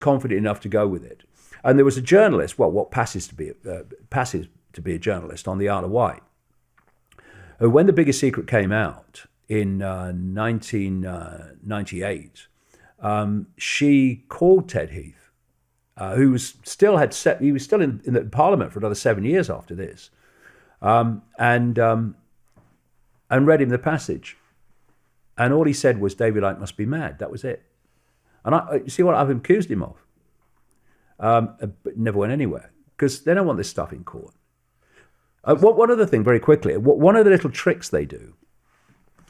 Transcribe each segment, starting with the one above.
confident enough to go with it. And there was a journalist, well, what passes to be a journalist on the Isle of Wight, who, when The Biggest Secret came out in 1998, she called Ted Heath, who was still in the Parliament for another 7 years after this, and read him the passage. And all he said was, "David Icke must be mad." That was it. And you see what I've accused him of? But never went anywhere, because they don't want this stuff in court. One other thing, very quickly, one of the little tricks they do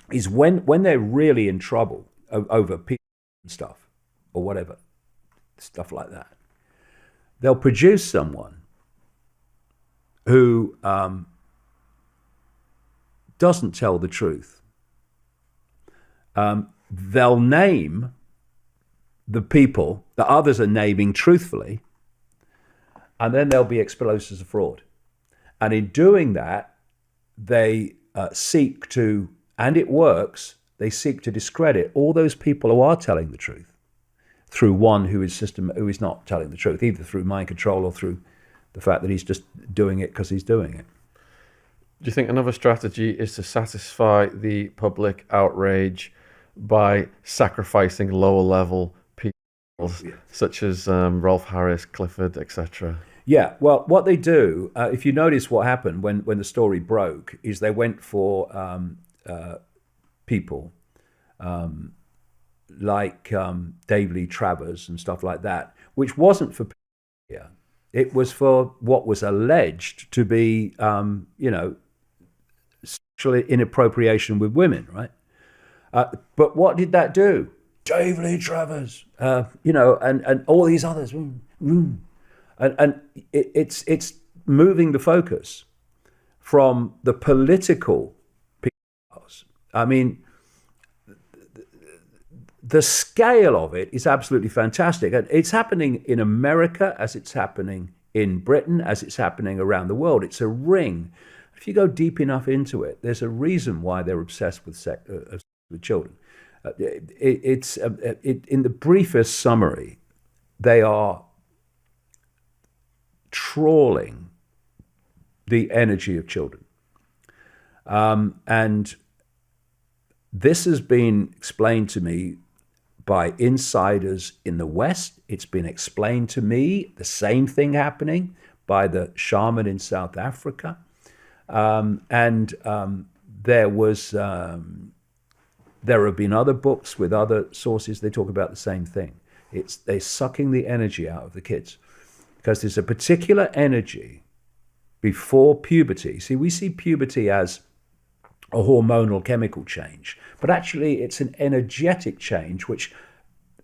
is when they're really in trouble over people and stuff, or whatever, stuff like that, they'll produce someone who doesn't tell the truth. They'll name the people that others are naming truthfully, and then they'll be exposed as a fraud. And in doing that, they seek to, and it works, they seek to discredit all those people who are telling the truth through one who is not telling the truth, either through mind control or through the fact that he's just doing it because he's doing it. Do you think another strategy is to satisfy the public outrage by sacrificing lower level people, such as Rolf Harris, Clifford, etc.? Yeah, well, what they do, if you notice what happened when the story broke, is they went for people like Dave Lee Travers and stuff like that, which wasn't for pedophilia. It was for what was alleged to be, sexual inappropriation with women, right? But what did that do? Dave Lee Travers, and all these others. And it's moving the focus from the political pedophiles. I mean, the scale of it is absolutely fantastic. And it's happening in America as it's happening in Britain, as it's happening around the world. It's a ring. If you go deep enough into it, there's a reason why they're obsessed with children. In the briefest summary, they are trawling the energy of children. And this has been explained to me by insiders in the West. It's been explained to me, the same thing happening, by the shaman in South Africa. There have been other books with other sources. They talk about the same thing. They're sucking the energy out of the kids, because there's a particular energy before puberty. See, we see puberty as a hormonal chemical change, but actually it's an energetic change which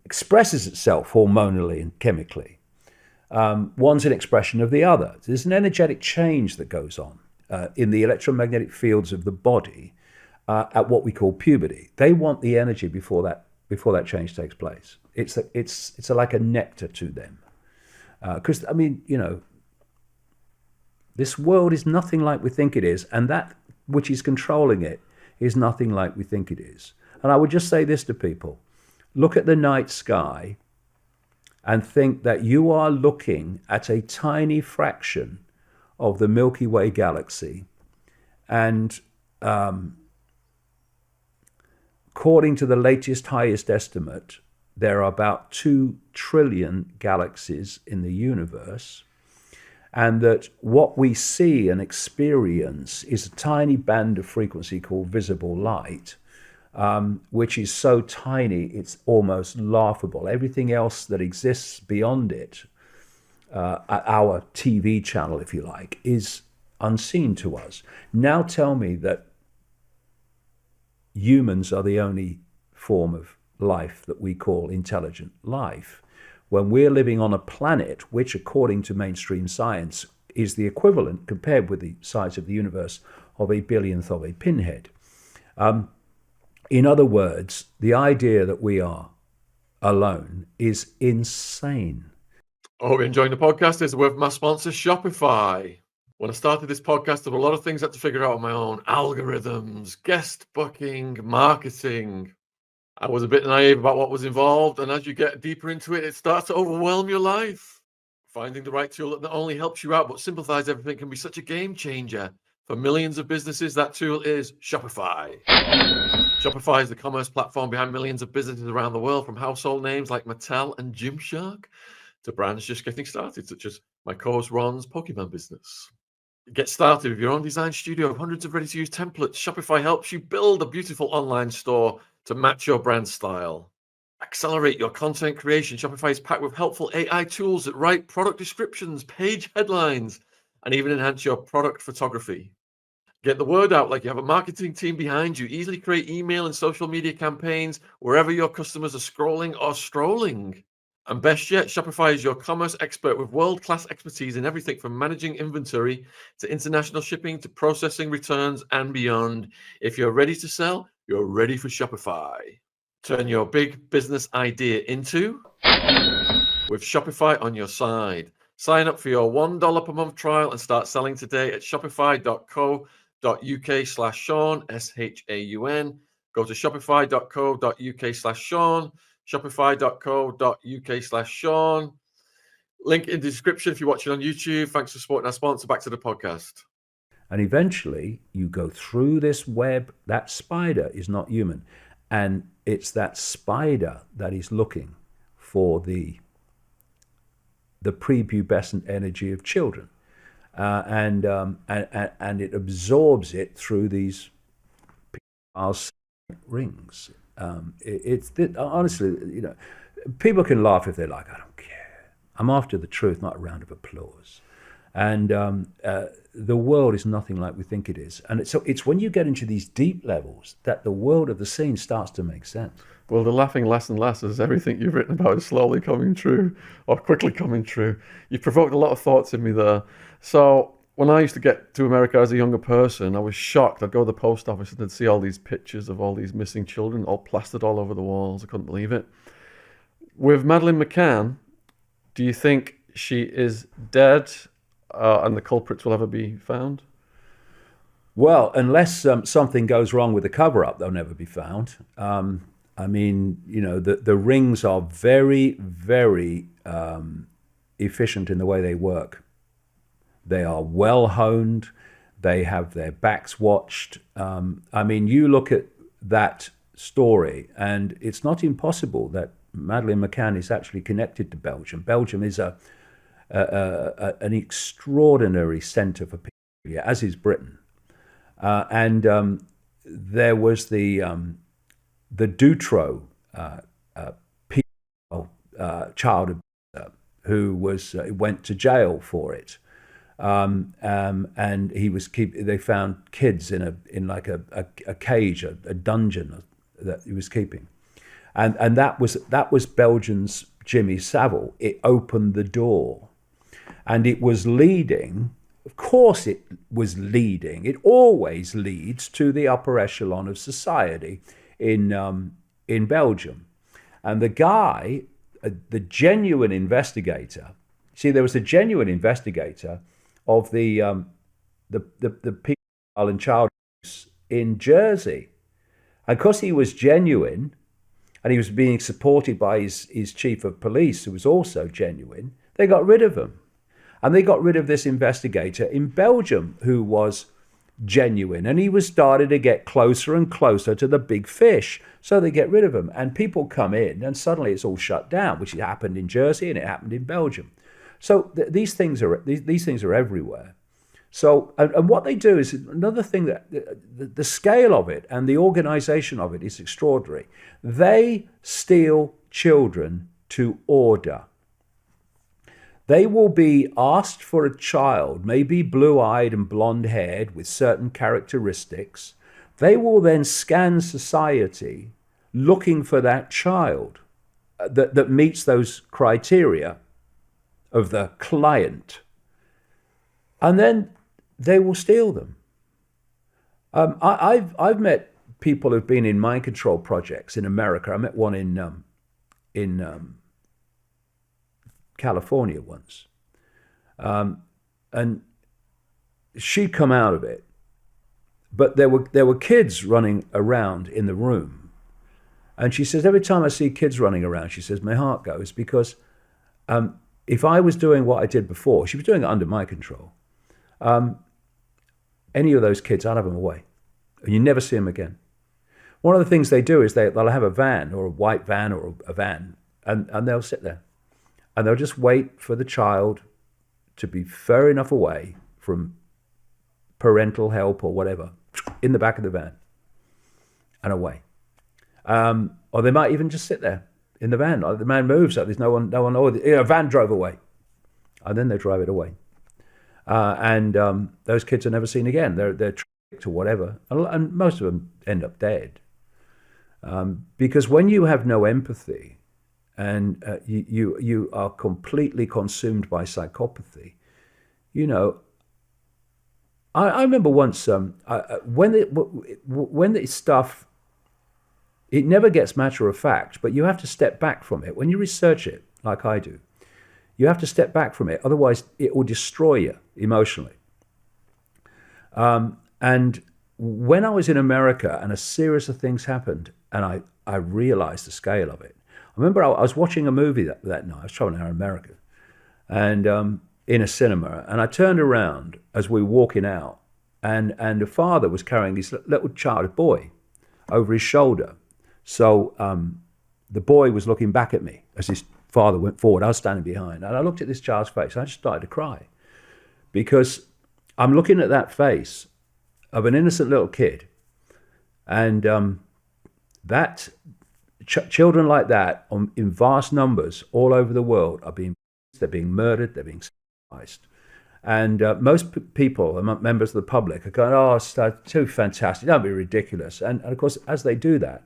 expresses itself hormonally and chemically. One's an expression of the other. There's an energetic change that goes on in the electromagnetic fields of the body at what we call puberty. They want the energy before that change takes place. It's like a nectar to them. Because, this world is nothing like we think it is, and that which is controlling it is nothing like we think it is. And I would just say this to people: look at the night sky and think that you are looking at a tiny fraction of the Milky Way galaxy, and according to the latest, highest estimate, there are about 2 trillion galaxies in the universe, and that what we see and experience is a tiny band of frequency called visible light, which is so tiny it's almost laughable. Everything else that exists beyond it, our TV channel, if you like, is unseen to us. Now tell me that humans are the only form of life that we call intelligent life, when we're living on a planet which, according to mainstream science, is the equivalent, compared with the size of the universe, of a billionth of a pinhead. In other words, the idea that we are alone is insane. I hope you're enjoying the podcast. It's with my sponsor, Shopify. When I started this podcast, there were a lot of things I had to figure out on my own: algorithms, guest booking, marketing. I was a bit naive about what was involved, and as you get deeper into it, it starts to overwhelm your life. Finding the right tool that not only helps you out, but simplifies everything can be such a game changer. For millions of businesses, that tool is Shopify. Shopify is the commerce platform behind millions of businesses around the world, from household names like Mattel and Gymshark to brands just getting started, such as my co-host Ron's Pokemon business. Get started with your own design studio of hundreds of ready-to-use templates. Shopify helps you build a beautiful online store to match your brand style. Accelerate your content creation. Shopify is packed with helpful AI tools that write product descriptions, page headlines, and even enhance your product photography. Get the word out like you have a marketing team behind you. Easily create email and social media campaigns wherever your customers are scrolling or strolling. And best yet, Shopify is your commerce expert with world-class expertise in everything from managing inventory to international shipping to processing returns and beyond. If you're ready to sell, you're ready for Shopify. Turn your big business idea into with Shopify on your side. Sign up for your $1 per month trial and start selling today at shopify.co.uk/Shaun, SHAUN. Go to shopify.co.uk/Shaun, shopify.co.uk/Shaun. Link in the description if you're watching on YouTube. Thanks for supporting our sponsor. Back to the podcast. And eventually you go through this web. That spider is not human. And it's that spider that is looking for the prepubescent energy of children. And it absorbs it through these rings. Honestly, people can laugh if they like. I don't care. I'm after the truth, not a round of applause. And the world is nothing like we think it is. And it's when you get into these deep levels that the world of the scene starts to make sense. Well, they're laughing less and less as everything you've written about is slowly coming true or quickly coming true. You've provoked a lot of thoughts in me there. So when I used to get to America as a younger person, I was shocked. I'd go to the post office and I'd see all these pictures of all these missing children, all plastered all over the walls. I couldn't believe it. With Madeleine Mccann, do you think she is dead and the culprits will ever be found? Well, unless something goes wrong with the cover-up, they'll never be found. I mean, the rings are very, very efficient in the way they work. They are well honed. They have their backs watched. I mean, you look at that story, and it's not impossible that Madeleine Mccann is actually connected to Belgium. Belgium is an extraordinary centre for pedophilia, as is Britain. And there was the Dutro child abuser who went to jail for it, and he was They found kids in like a cage, a dungeon that he was keeping, and that was Belgium's Jimmy Savile. It opened the door, and it was leading. Of course, it was leading. It always leads to the upper echelon of society in Belgium. And the guy, the genuine investigator. See, there was a genuine investigator of the pedophile and child abuse in Jersey, and because he was genuine, and he was being supported by his chief of police, who was also genuine, they got rid of him. And they got rid of this investigator in Belgium who was genuine. And he was started to get closer and closer to the big fish. So they get rid of him. And people come in and suddenly it's all shut down, which happened in Jersey and it happened in Belgium. So these things are everywhere. So, and what they do is another thing, that the scale of it and the organization of it is extraordinary. They steal children to order. They will be asked for a child, maybe blue-eyed and blonde-haired with certain characteristics. They will then scan society looking for that child that meets those criteria of the client. And then they will steal them. I've met people who've been in mind control projects in America. I met one in California once, and she'd come out of it, but there were kids running around in the room, And she says, every time I see kids running around, she says, my heart goes, because if I was doing what I did before, she was doing it under my control, any of those kids, I'd have them away. And you never see them again. One of the things they do is they'll have a van, or a white van, or a van, and they'll sit there. And they'll just wait for the child to be far enough away from parental help or whatever, in the back of the van, and away. Or they might even just sit there in the van. The man moves, so there's no one, or a van drove away. And then they drive it away. And those kids are never seen again. They're tricked or whatever. And most of them end up dead. Because when you have no empathy and you are completely consumed by psychopathy, I remember once when the stuff, it never gets matter of fact, but you have to step back from it. When you research it, like I do, you have to step back from it. Otherwise, it will destroy you emotionally. And when I was in America and a series of things happened, and I realized the scale of it. I remember I was watching a movie that night. I was traveling around America, and in a cinema, and I turned around as we were walking out, and the father was carrying this little child, a boy, over his shoulder. So the boy was looking back at me as his father went forward. I was standing behind, and I looked at this child's face, and I just started to cry, because I'm looking at that face of an innocent little kid, and children like that in vast numbers all over the world they're being murdered, they're being sacrificed. And most people, members of the public, are going, oh, it's too fantastic, don't be ridiculous. And of course, as they do that,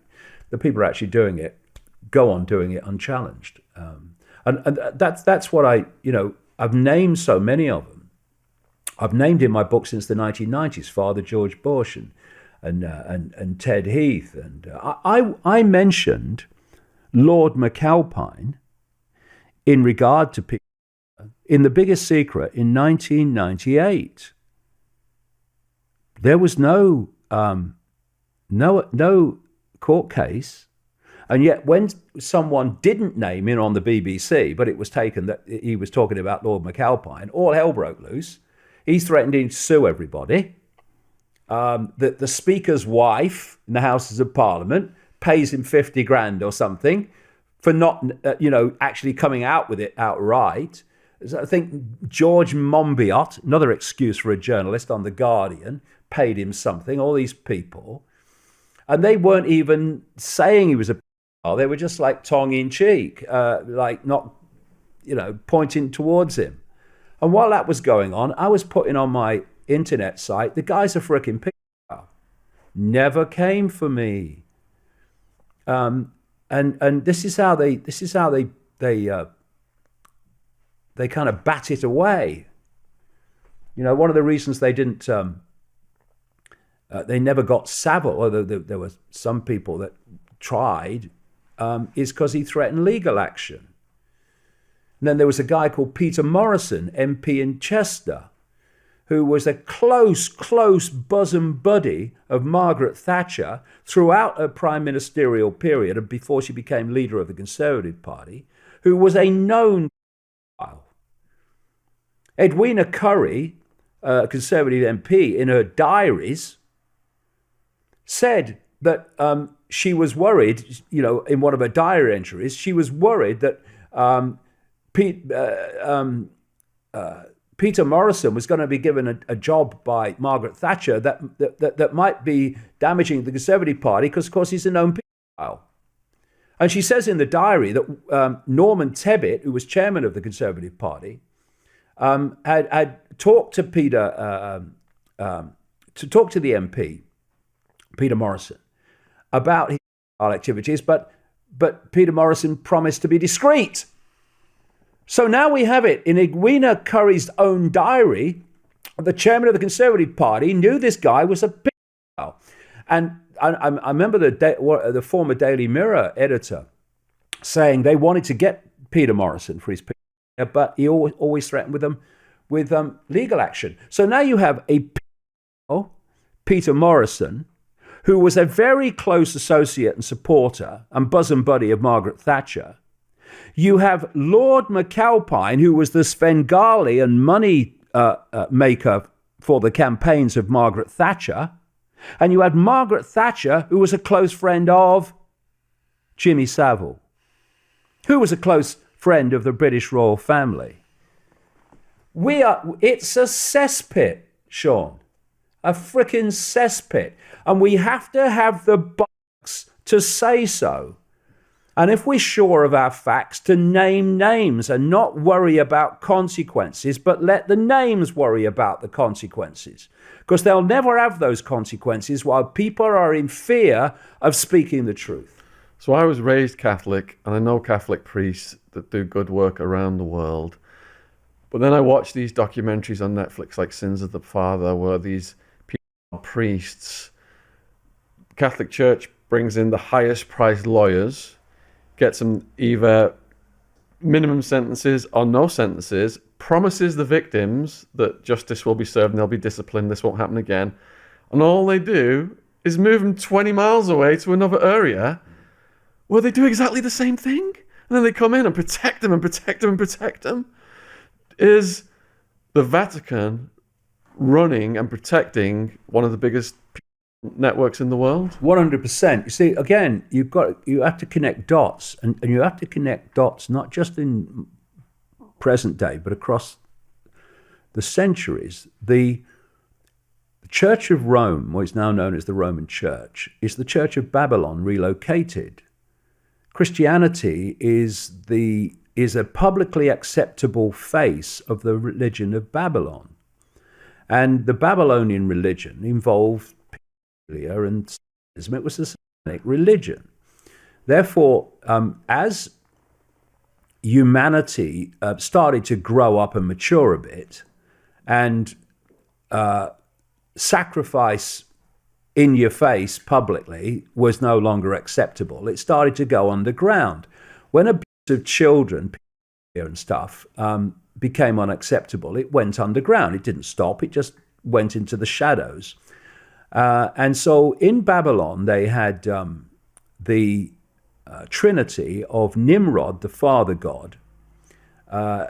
the people who are actually doing it go on doing it unchallenged. And that's what I've named so many of them. I've named in my book since the 1990s, Father George Bush and Ted Heath. And I mentioned Lord McAlpine in regard to people in The Biggest Secret in 1998. There was no court case, and yet when someone didn't name in on the BBC, but it was taken that he was talking about Lord McAlpine, all hell broke loose. He's threatening to sue everybody. The Speaker's wife in the Houses of Parliament pays him 50 grand or something for not, actually coming out with it outright. I think George Monbiot, another excuse for a journalist on The Guardian, paid him something, all these people. And they weren't even saying he was a pedophile. They were just like tongue-in-cheek, like not, pointing towards him. And while that was going on, I was putting on my internet site, the guy's a frickin' pedophile. Never came for me. And this is how they kind of bat it away. One of the reasons they didn't, they never got Savile, although there were some people that tried, is because he threatened legal action. And then there was a guy called Peter Morrison, MP in Chester, who was a close bosom buddy of Margaret Thatcher throughout her prime ministerial period and before she became leader of the Conservative Party, who was a known pedophile. Edwina Currie, a Conservative MP, in her diaries, said that she was worried, in one of her diary entries, she was worried that Peter Morrison was going to be given a job by Margaret Thatcher that might be damaging the Conservative Party because, of course, he's a known pedophile. And she says in the diary that Norman Tebbit, who was chairman of the Conservative Party, had talked to Peter, to talk to the MP, Peter Morrison, about his activities, but Peter Morrison promised to be discreet. So now we have it in Edwina Currie's own diary. The chairman of the Conservative Party knew this guy was a pedophile. And I remember the former Daily Mirror editor saying they wanted to get Peter Morrison for his pedophile, but he always threatened with them with legal action. So now you have a pedophile, Peter Morrison, who was a very close associate and supporter and bosom buddy of Margaret Thatcher. You have Lord McAlpine, who was the Svengali and money maker for the campaigns of Margaret Thatcher. And you had Margaret Thatcher, who was a close friend of Jimmy Savile, who was a close friend of the British royal family. It's a cesspit, Shaun. A frickin' cesspit. And we have to have the bucks to say so. And if we're sure of our facts, to name names and not worry about consequences, but let the names worry about the consequences. Because they'll never have those consequences while people are in fear of speaking the truth. So I was raised Catholic, and I know Catholic priests that do good work around the world. But then I watch these documentaries on Netflix like Sins of the Father, where these priests, Catholic Church brings in the highest priced lawyers, gets them either minimum sentences or no sentences, promises the victims that justice will be served and they'll be disciplined, this won't happen again. And all they do is move them 20 miles away to another area where they do exactly the same thing. And then they come in and protect them and protect them and protect them. Is the Vatican running and protecting one of the biggest networks in the world? 100%. You see, again, you have to connect dots, and you have to connect dots not just in present day, but across the centuries. The Church of Rome, what is now known as the Roman Church, is the Church of Babylon relocated. Christianity is a publicly acceptable face of the religion of Babylon. And the Babylonian religion involved pedophilia and Satanism. It was a satanic religion. Therefore, as humanity started to grow up and mature a bit, and sacrifice in your face publicly was no longer acceptable, it started to go underground. When abuse of children and stuff became unacceptable, it went underground. It didn't stop, it just went into the shadows. And so in Babylon, they had the trinity of Nimrod, the father god,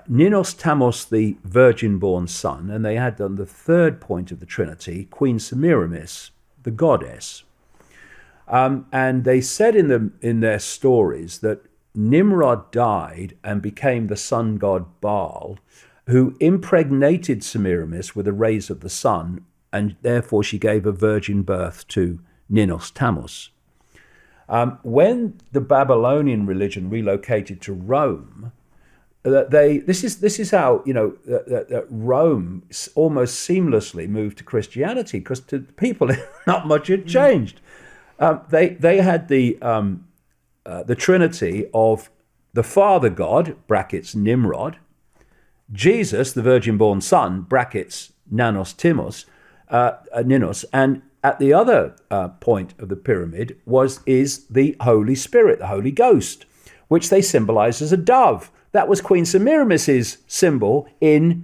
Ninos Tamos, the virgin-born son, and they had on the third point of the trinity, Queen Semiramis, the goddess. And they said in their stories that Nimrod died and became the sun god Baal, who impregnated Semiramis with the rays of the sun, and therefore she gave a virgin birth to Ninos Tamos. When the Babylonian religion relocated to Rome, this is how that Rome almost seamlessly moved to Christianity, because to people not much had changed. They had the trinity of the father god (brackets Nimrod), Jesus, the virgin-born son (brackets Nanos Timos), Ninos, and at the other point of the pyramid is the Holy Spirit, the Holy Ghost, which they symbolize as a dove. That was Queen Semiramis' symbol in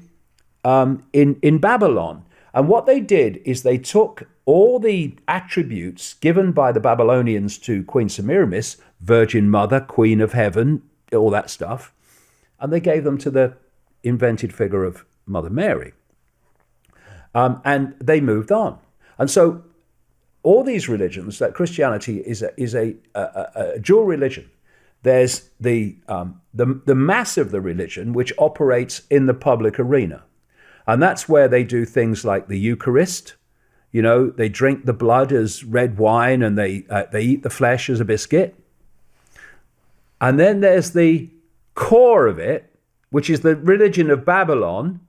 Babylon. And what they did is they took all the attributes given by the Babylonians to Queen Semiramis, Virgin Mother, Queen of Heaven, all that stuff, and they gave them to the invented figure of Mother Mary. And they moved on. And so all these religions, that Christianity is a dual religion. There's the mass of the religion, which operates in the public arena. And that's where they do things like the Eucharist. They drink the blood as red wine, and they eat the flesh as a biscuit. And then there's the core of it, which is the religion of Babylon,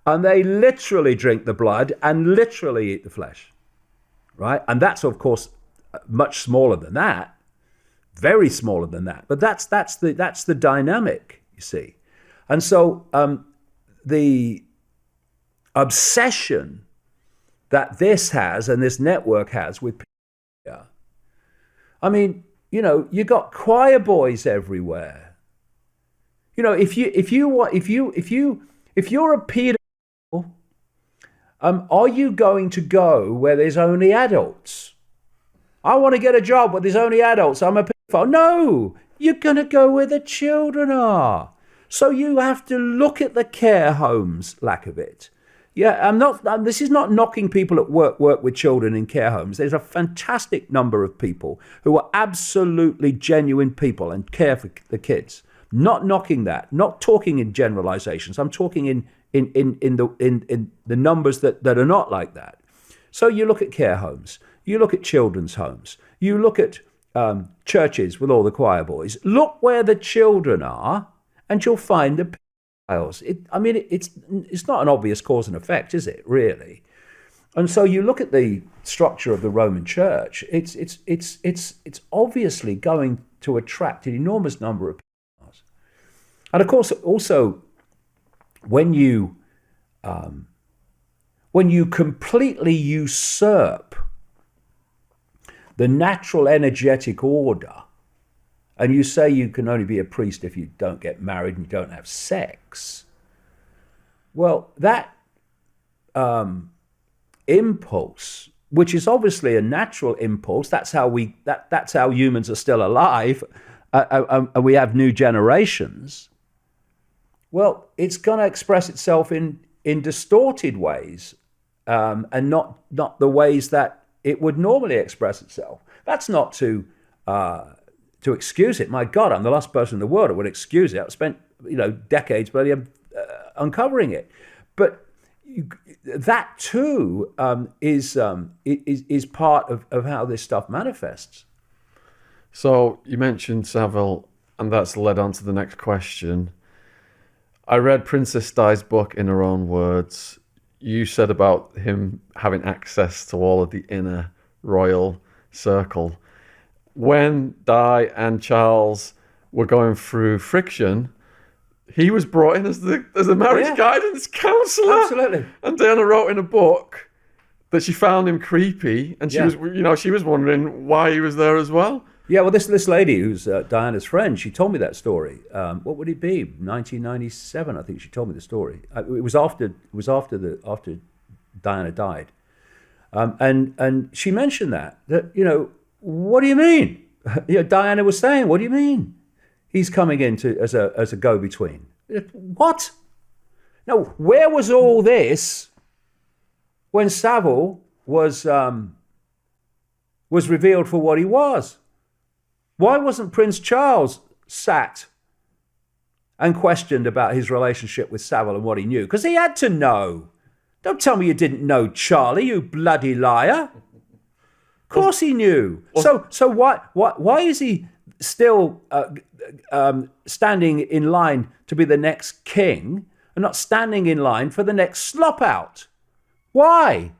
and they literally drink the blood and literally eat the flesh, right? And that's, of course, much smaller than that, very smaller than that. But that's the dynamic, you see. And so the obsession that this has and this network has with people, I mean, you got choir boys everywhere. If you're a pedophile, are you going to go where there's only adults? I want to get a job where there's only adults. I'm a pedophile. No, you're going to go where the children are. So you have to look at the care homes, lack of it. Yeah, this is not knocking people at work with children in care homes. There's a fantastic number of people who are absolutely genuine people and care for the kids. Not knocking that, not talking in generalizations. I'm talking in the numbers that are not like that. So you look at care homes, you look at children's homes, you look at churches with all the choir boys. Look where the children are, and you'll find the pedophiles. It's not an obvious cause and effect, is it? Really? And so you look at the structure of the Roman Church. It's obviously going to attract an enormous number of pedophiles. And of course, also when you completely usurp the natural energetic order, and you say you can only be a priest if you don't get married and you don't have sex, well, that impulse, which is obviously a natural impulse, that's how humans are still alive, and we have new generations. Well, it's going to express itself in distorted ways, and not the ways that it would normally express itself. That's not to excuse it. My God, I'm the last person in the world who would excuse it. I've spent decades uncovering it, but that too is part of how this stuff manifests. So you mentioned Savile, and that's led on to the next question. I read Princess Di's book in her own words. You said about him having access to all of the inner royal circle. When Di and Charles were going through friction, he was brought in as the marriage guidance counselor. Absolutely. And Diana wrote in a book that she found him creepy, and she was wondering why he was there as well. Yeah, well, this lady who's Diana's friend, she told me that story. What would it be? 1997, I think she told me the story. It was after Diana died, and she mentioned that what do you mean? Diana was saying, what do you mean? He's coming in as a go-between. What? Now, where was all this when Savile was revealed for what he was? Why wasn't Prince Charles sat and questioned about his relationship with Savile and what he knew? Because he had to know. Don't tell me you didn't know Charlie, you bloody liar. Of course he knew. So why is he still standing in line to be the next king and not standing in line for the next slop out? Why?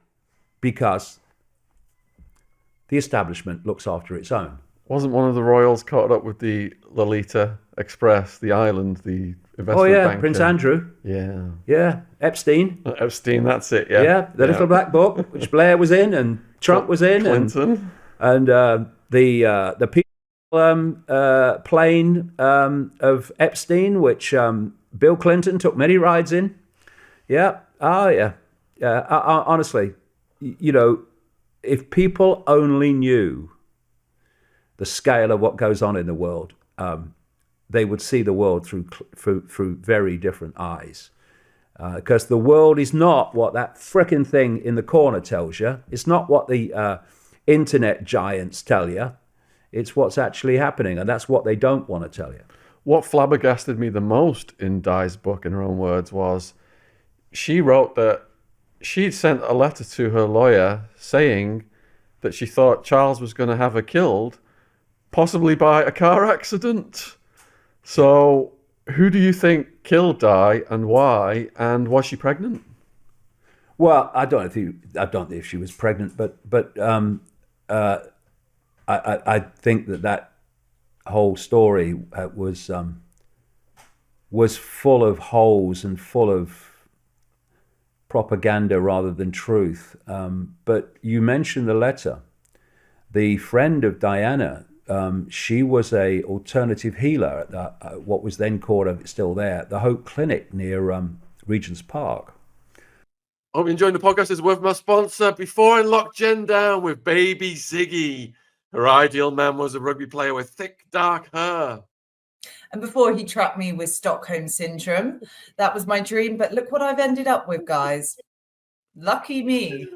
Because the establishment looks after its own. Wasn't one of the royals caught up with the Lolita Express, the island, the investment banker? Prince Andrew. Yeah. Yeah, Epstein. Epstein, that's it, yeah. Yeah, the little black book, which Blair was in and Trump was in. Clinton. And the people plane of Epstein, which Bill Clinton took many rides in. Yeah, honestly, if people only knew the scale of what goes on in the world, they would see the world through very different eyes. Because the world is not what that frickin' thing in the corner tells you. It's not what the internet giants tell you. It's what's actually happening, and that's what they don't want to tell you. What flabbergasted me the most in Di's book, in her own words, was she wrote that she'd sent a letter to her lawyer saying that she thought Charles was going to have her killed, possibly by a car accident. So who do you think killed Di and why? And was she pregnant? Well, I don't know if she was pregnant, but I think that whole story was full of holes and full of propaganda rather than truth. But you mentioned the letter. The friend of Diana, she was a alternative healer at what was then called, it's still there, the Hope Clinic near Regent's Park. Hope you're enjoying the podcast. It's a word from our sponsor. Before I lock Jen down with baby Ziggy, Her ideal man was a rugby player with thick, dark hair. And before he trapped me with Stockholm Syndrome, that was my dream. But look what I've ended up with, guys. Lucky me.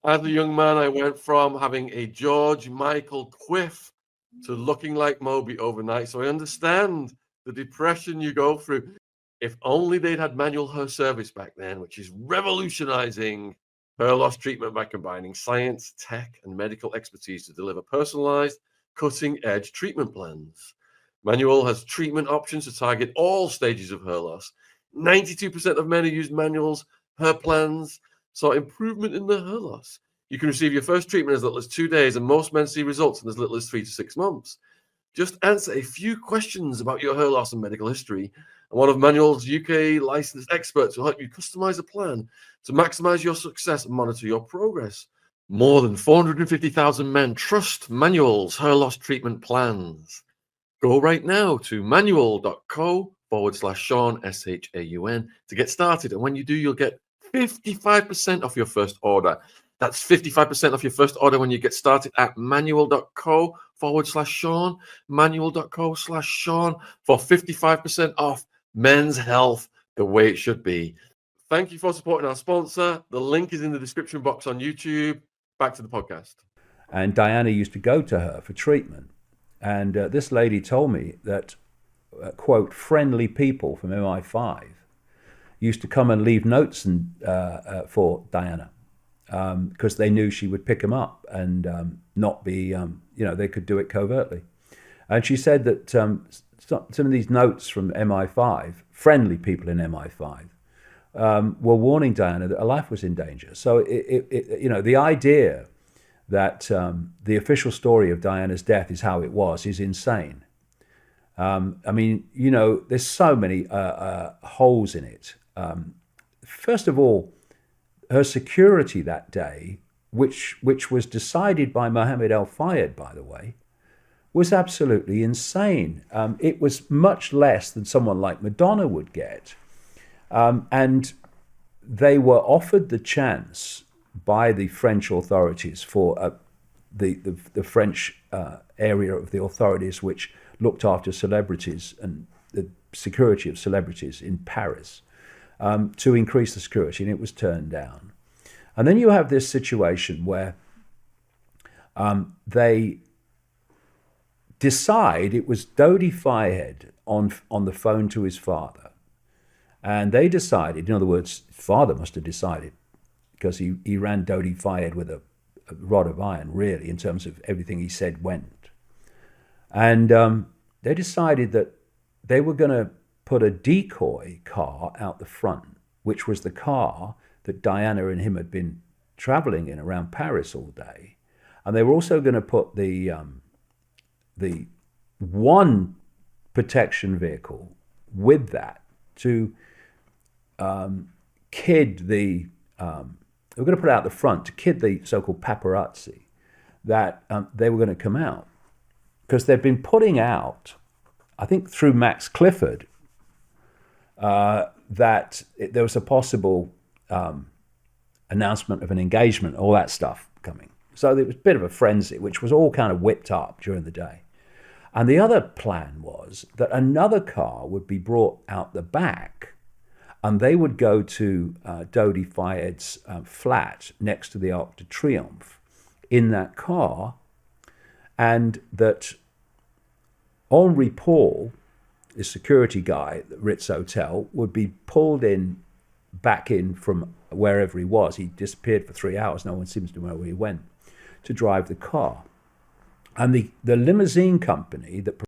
As a young man, I went from having a George Michael quiff to looking like Moby overnight. So I understand the depression you go through. If only they'd had manual hair service back then, which is revolutionizing hair loss treatment by combining science, tech, and medical expertise to deliver personalized, cutting-edge treatment plans. Manual has treatment options to target all stages of hair loss. 92% of men who use manuals hair plans saw improvement in their hair loss. You can receive your first treatment as little as 2 days, and most men see results in as little as 3 to 6 months. Just answer a few questions about your hair loss and medical history, and one of Manual's UK licensed experts will help you customize a plan to maximize your success and monitor your progress. More than 450,000 men trust Manual's hair loss treatment plans. Go right now to manual.co/Shaun, SHAUN, to get started. And when you do, you'll get 55% off your first order. That's 55% off your first order when you get started at manual.co/Shaun, manual.co/Shaun for 55% off men's health the way it should be. Thank you for supporting our sponsor. The link is in the description box on YouTube. Back to the podcast. And Diana used to go to her for treatment. And this lady told me that, quote, friendly people from MI5 used to come and leave notes for Diana because they knew she would pick them up and not be, they could do it covertly. And she said that some of these notes from MI5, friendly people in MI5, were warning Diana that her life was in danger. So, the idea that the official story of Diana's death is how it was is insane. There's so many holes in it. First of all, her security that day, which was decided by Mohammed El-Fayed, by the way, was absolutely insane. It was much less than someone like Madonna would get. And they were offered the chance by the French authorities for the French area of the authorities which looked after celebrities and the security of celebrities in Paris to increase the security, and it was turned down. And then you have this situation where they decide it was Dodi Fayed on the phone to his father, and they decided, in other words, his father must have decided, because he ran Dodi Fayed with a rod of iron, really, in terms of everything he said went. And they decided that they were going to put a decoy car out the front, which was the car that Diana and him had been traveling in around Paris all day. And they were also going to put the one protection vehicle with that to kid the... they were going to put it out the front to kid the so-called paparazzi that they were going to come out. Because they've been putting out, I think through Max Clifford, that there was a possible announcement of an engagement, all that stuff coming. So there was a bit of a frenzy, which was all kind of whipped up during the day. And the other plan was that another car would be brought out the back, and they would go to Dodi Fayed's flat next to the Arc de Triomphe in that car, and that Henri Paul, the security guy at the Ritz Hotel, would be pulled back in from wherever he was. He disappeared for 3 hours. No one seems to know where he went, to drive the car. And the limousine company that